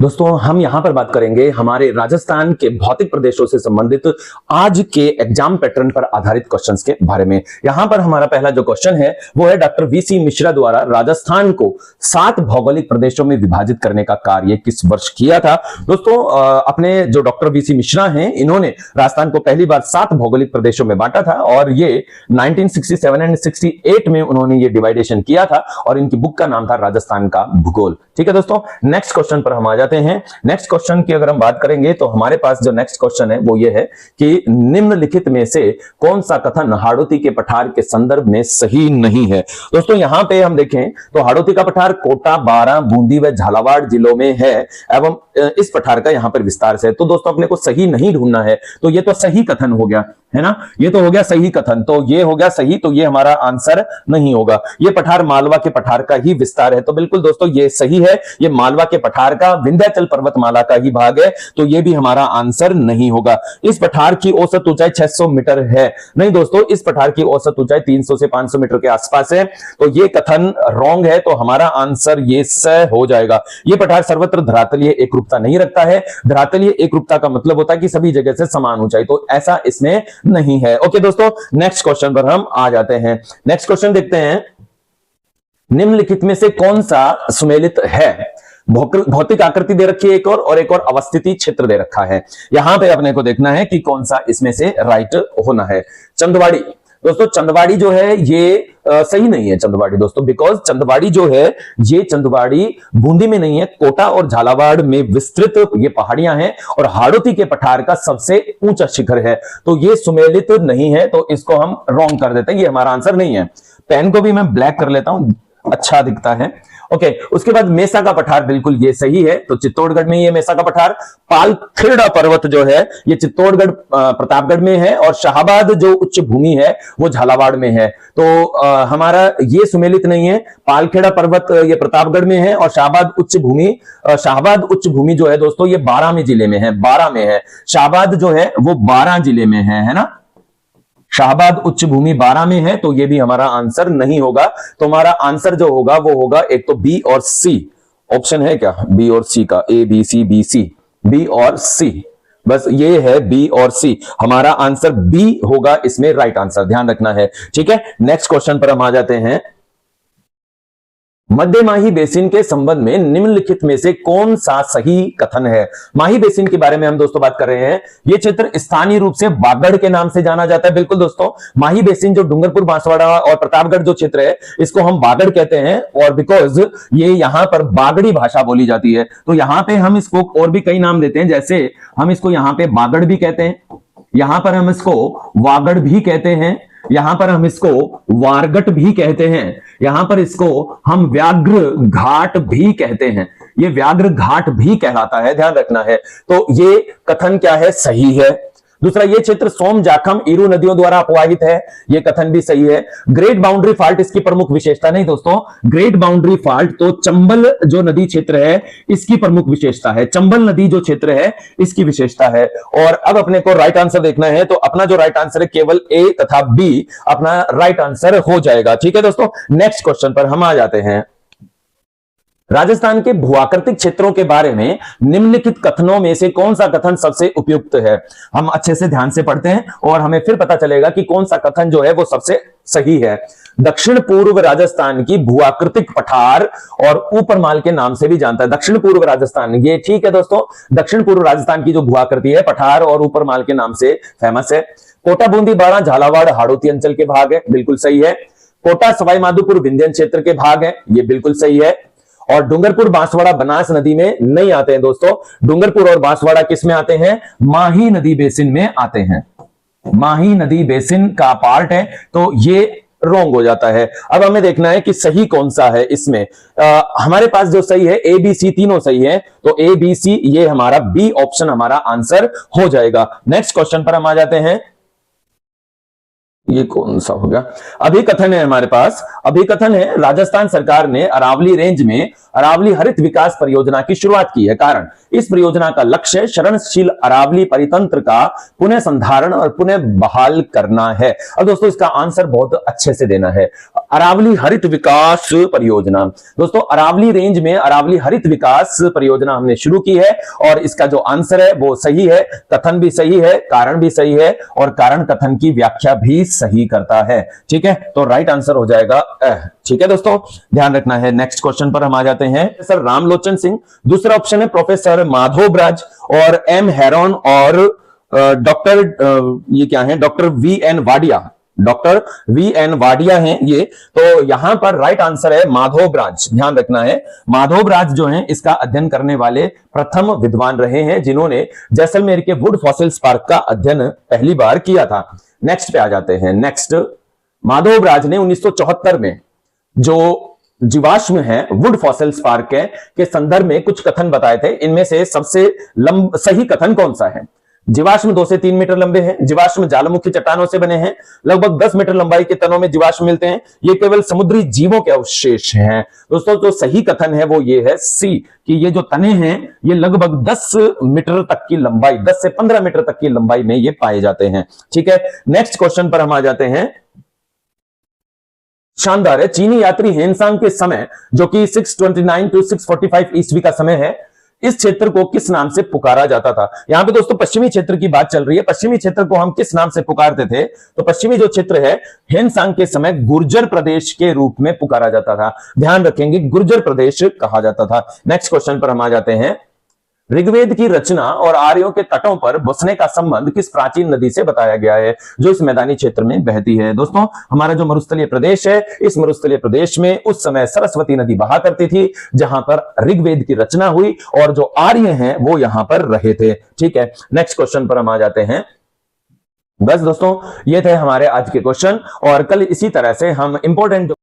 दोस्तों हम यहां पर बात करेंगे हमारे राजस्थान के भौतिक प्रदेशों से संबंधित आज के एग्जाम पैटर्न पर आधारित क्वेश्चंस के बारे में। यहां पर हमारा पहला जो क्वेश्चन है वो है डॉक्टर वीसी मिश्रा द्वारा राजस्थान को 7 भौगोलिक प्रदेशों में विभाजित करने का कार्य किस वर्ष किया था। दोस्तों अपने जो डॉक्टर वीसी मिश्रा हैं इन्होंने राजस्थान को पहली बार 7 भौगोलिक प्रदेशों में बांटा था और ये 1967 एंड 68 में उन्होंने ये डिवाइडेशन किया था और इनकी बुक का नाम था राजस्थान का भूगोल। ठीक है दोस्तों, नेक्स्ट क्वेश्चन पर हम आ जाते हैं। नेक्स्ट क्वेश्चन की अगर हम बात करेंगे तो हमारे पास जो नेक्स्ट क्वेश्चन है वो ये है कि निम्नलिखित में से कौन सा कथन हाड़ौती के पठार के संदर्भ में सही नहीं है। दोस्तों यहां पे हम देखें तो हाड़ौती का पठार कोटा, बारां, बूंदी व झालावाड़ जिलों में है एवं इस पठार का यहां पर विस्तार से। तो दोस्तों अपने को सही नहीं ढूंढना है, तो ये तो सही कथन हो गया है ना, ये तो हो गया सही कथन, तो ये हो गया सही, तो ये हमारा आंसर नहीं होगा। ये पठार मालवा के पठार का ही विस्तार है, तो बिल्कुल दोस्तों ये सही है, ये मालवा के पठार का विंध्याचल पर्वतमाला का ही भाग है, तो ये भी हमारा आंसर नहीं होगा। इस पठार की औसत ऊंचाई 600 मीटर है, नहीं दोस्तों इस पठार की औसत ऊंचाई 300 से 500 मीटर के आसपास है, तो ये कथन रॉन्ग है, तो हमारा आंसर ये स हो जाएगा। ये पठार सर्वत्र धरातलीय एकरूपता नहीं रखता है, धरातलीय एकरूपता का मतलब होता है कि सभी जगह से समान ऊंचाई, तो ऐसा इसमें नहीं है। ओके दोस्तों, नेक्स्ट क्वेश्चन पर हम आ जाते हैं। नेक्स्ट क्वेश्चन देखते हैं, निम्नलिखित में से कौन सा सुमेलित है। भौतिक आकृति दे रखी है एक और एक और अवस्थिति क्षेत्र दे रखा है। यहां पे अपने को देखना है कि कौन सा इसमें से राइट होना है। चंदवाड़ी, दोस्तों चंदवाड़ी जो है ये सही नहीं है चंदवाड़ी दोस्तों, बिकॉज चंदवाड़ी जो है ये चंदवाड़ी बूंदी में नहीं है, कोटा और झालावाड़ में विस्तृत ये पहाड़ियां हैं और हाड़ौती के पठार का सबसे ऊंचा शिखर है, तो ये सुमेलित नहीं है, तो इसको हम रॉन्ग कर देते हैं, ये हमारा आंसर नहीं है। पेन को भी मैं ब्लैक कर लेता हूं, अच्छा दिखता है। ओके, उसके बाद मेसा का पठार बिल्कुल ये सही है, तो चित्तौड़गढ़ में ये मेसा का पठार। पालखेड़ा पर्वत जो है ये चित्तौड़गढ़ प्रतापगढ़ में है और शाहबाद जो उच्च भूमि है वो झालावाड़ में है, तो हमारा ये सुमेलित नहीं है। पालखेड़ा पर्वत ये प्रतापगढ़ में है और शाहबाद उच्च भूमि जो है दोस्तों ये बारां जिले में है, बारां में है। शाहबाद जो है वो बारां जिले में है ना, शाहबाद उच्च भूमि 12 में है, तो ये भी हमारा आंसर नहीं होगा। तो हमारा आंसर जो होगा वो होगा एक तो बी और सी। ऑप्शन है क्या बी और सी का, A B C, B C, B और सी, बस ये है बी और सी। हमारा आंसर बी होगा इसमें राइट आंसर, ध्यान रखना है। ठीक है, नेक्स्ट क्वेश्चन पर हम आ जाते हैं। मध्य माही बेसिन के संबंध में निम्नलिखित में से कौन सा सही कथन है। माही बेसिन के बारे में हम दोस्तों बात कर रहे हैं। यह क्षेत्र स्थानीय रूप से बागड़ के नाम से जाना जाता है। बिल्कुल दोस्तों, माही बेसिन जो डूंगरपुर, बांसवाड़ा और प्रतापगढ़ जो क्षेत्र है इसको हम बागड़ कहते हैं, और बिकॉज ये यहां पर बागड़ी भाषा बोली जाती है, तो यहां पे हम इसको और भी कई नाम देते हैं, जैसे हम इसको यहां पे बागड़ भी कहते हैं, यहां पर हम इसको वागड़ भी कहते हैं, यहां पर हम इसको वारगट भी कहते हैं, यहां पर इसको हम व्याघ्र घाट भी कहते हैं, ये व्याघ्र घाट भी कहलाता है, ध्यान रखना है। तो ये कथन क्या है, सही है। दूसरा, ये क्षेत्र सोम, जाखम, ईरू नदियों द्वारा अपवाहित है, ये कथन भी सही है। ग्रेट बाउंड्री फॉल्ट इसकी प्रमुख विशेषता नहीं दोस्तों, ग्रेट बाउंड्री फॉल्ट तो चंबल जो नदी क्षेत्र है इसकी प्रमुख विशेषता है, चंबल नदी जो क्षेत्र है इसकी विशेषता है। और अब अपने को राइट आंसर देखना है, तो अपना जो राइट आंसर है केवल ए तथा बी अपना राइट आंसर हो जाएगा। ठीक है दोस्तों, नेक्स्ट क्वेश्चन पर हम आ जाते हैं। राजस्थान के भूआकृतिक क्षेत्रों के बारे में निम्नलिखित कथनों में से कौन सा कथन सबसे उपयुक्त है। हम अच्छे से ध्यान से पढ़ते हैं और हमें फिर पता चलेगा कि कौन सा कथन जो है वो सबसे सही है। दक्षिण पूर्व राजस्थान की भूआकृतिक पठार और ऊपरमाल के नाम से भी जानता है। दक्षिण पूर्व राजस्थान, ये ठीक है दोस्तों, दक्षिण पूर्व राजस्थान की जो भूआकृति है पठार और ऊपरमाल के नाम से फेमस है। कोटा, बूंदी, बारां, झालावाड़ हाड़ौती अंचल के भाग है, बिल्कुल सही है। कोटा सवाई माधोपुर विंध्यन क्षेत्र के भाग है, ये बिल्कुल सही है। और डूंगरपुर, बांसवाड़ा बनास नदी में नहीं आते हैं दोस्तों, डूंगरपुर और बांसवाड़ा किस में आते हैं, माही नदी बेसिन में आते हैं, माही नदी बेसिन का पार्ट है, तो ये रॉन्ग हो जाता है। अब हमें देखना है कि सही कौन सा है इसमें। हमारे पास जो सही है ए बी सी तीनों सही है, तो ए बी सी ये हमारा बी ऑप्शन हमारा आंसर हो जाएगा। नेक्स्ट क्वेश्चन पर हम आ जाते हैं। ये कौन सा होगा, अभिकथन है हमारे पास। अभिकथन है, राजस्थान सरकार ने अरावली रेंज में अरावली हरित विकास परियोजना की शुरुआत की है, कारण इस परियोजना का लक्ष्य शरणशील अरावली परितंत्र का पुनः संधारण और पुनः बहाल करना है। अब दोस्तों इसका आंसर बहुत अच्छे से देना है। अरावली हरित विकास परियोजना। दोस्तों अरावली रेंज में अरावली हरित विकास परियोजना हमने शुरू की है और इसका जो आंसर है वो सही है, कथन भी सही है, कारण भी सही है और कारण कथन की व्याख्या भी सही करता है। ठीक है, तो राइट आंसर हो जाएगा ठीक है दोस्तों, ध्यान रखना है। नेक्स्ट क्वेश्चन पर हम आ जाते हैं। सर रामलोचन सिंह, दूसरा ऑप्शन है प्रोफेसर माधोब्राज और एम हेरोन और डॉक्टर ये क्या है, doctor V N Wadia, doctor V N Wadia हैं ये। तो यहां पर राइट आंसर है माधोब्राज। ध्यान रखना है, माधोब्राज जो है इसका अध्ययन करने वाले प्रथम विद्वान रहे हैं जिन्होंने जैसलमेर के वुड फॉसिल्स पार्क का अध्ययन पहली बार किया था। नेक्स्ट पे आ जाते हैं। नेक्स्ट, माधोब्राज ने 1974 में जो जीवाश्म है वुड फॉसिल्स पार्क के संदर्भ में कुछ कथन बताए थे। इनमें से सबसे सही कथन कौन सा है? जीवाश्म 2 से 3 मीटर लंबे हैं, जीवाश्म ज्वालामुखी चट्टानों से बने हैं, लगभग 10 मीटर लंबाई के तनों में जीवाश्म मिलते हैं, ये केवल समुद्री जीवों के अवशेष हैं। दोस्तों जो सही कथन है वो ये है सी, कि ये जो तने हैं ये लगभग 10 मीटर तक की लंबाई, 10 से 15 मीटर तक की लंबाई में ये पाए जाते हैं। ठीक है, नेक्स्ट क्वेश्चन पर हम आ जाते हैं। शानदार है। चीनी यात्री हेनसांग के समय जो कि 629 टू 645 ईस्वी का समय है, इस क्षेत्र को किस नाम से पुकारा जाता था? यहां पे दोस्तों पश्चिमी क्षेत्र की बात चल रही है। पश्चिमी क्षेत्र को हम किस नाम से पुकारते थे? तो पश्चिमी जो क्षेत्र है हेनसांग के समय गुर्जर प्रदेश के रूप में पुकारा जाता था। ध्यान रखेंगे, गुर्जर प्रदेश कहा जाता था। नेक्स्ट क्वेश्चन पर हम आ जाते हैं। ऋग्वेद की रचना और आर्यों के तटों पर बसने का संबंध किस प्राचीन नदी से बताया गया है जो इस मैदानी क्षेत्र में बहती है? दोस्तों हमारा जो मरुस्थलीय प्रदेश है, इस मरुस्थलीय प्रदेश में उस समय सरस्वती नदी बहा करती थी जहां पर ऋग्वेद की रचना हुई और जो आर्य हैं वो यहां पर रहे थे। ठीक है, नेक्स्ट क्वेश्चन पर हम आ जाते हैं। बस दोस्तों ये थे हमारे आज के क्वेश्चन और कल इसी तरह से हम इंपॉर्टेंट